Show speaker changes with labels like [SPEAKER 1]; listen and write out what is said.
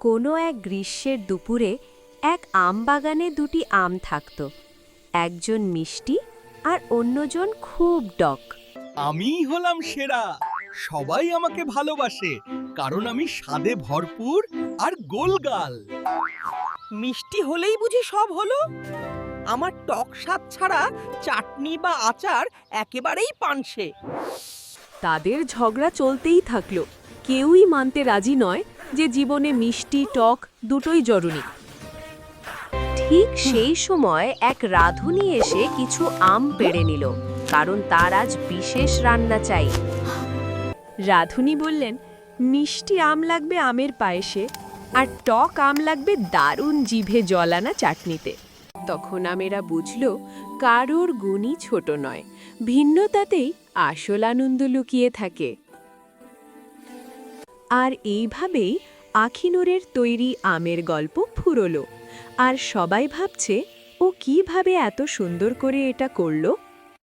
[SPEAKER 1] কোনো এক গ্রীষ্মের দুপুরে এক আম বাগানে দুটি আম থাকত। একজন মিষ্টি আর অন্যজন খুব টক।
[SPEAKER 2] আমিই হলাম সেরা। সবাই আমাকে ভালোবাসে কারণ আমি স্বাদে ভরপুর আর গোলগাল।
[SPEAKER 3] মিষ্টি হলেই বুঝি সব হলো? আমার টক স্বাদ ছাড়া চাটনি বা আচার একেবারেই পানসে।
[SPEAKER 1] তাদের ঝগড়া চলতেই থাকলো। কেউই মানতে রাজি নয় যে জীবনে মিষ্টি টক দুটোই জরুরি। ঠিক সেই সময় এক রাঁধুনি এসে কিছু আম পেড়ে নিল, কারণ তার আজ বিশেষ রান্না চাই। রাঁধুনি বললেন, মিষ্টি আম লাগবে আমের পায়েসে, আর টক আম লাগবে দারুণ জিভে জলানা চাটনিতে। তখন আমেরা বুঝল কারোর গুণই ছোট নয়, ভিন্নতাতেই আসল আনন্দ লুকিয়ে থাকে। আর এইভাবেই আখিনুরের তৈরি আমের গল্প ফুরলো। আর সবাই ভাবছে ও কিভাবে এত সুন্দর করে এটা করলো।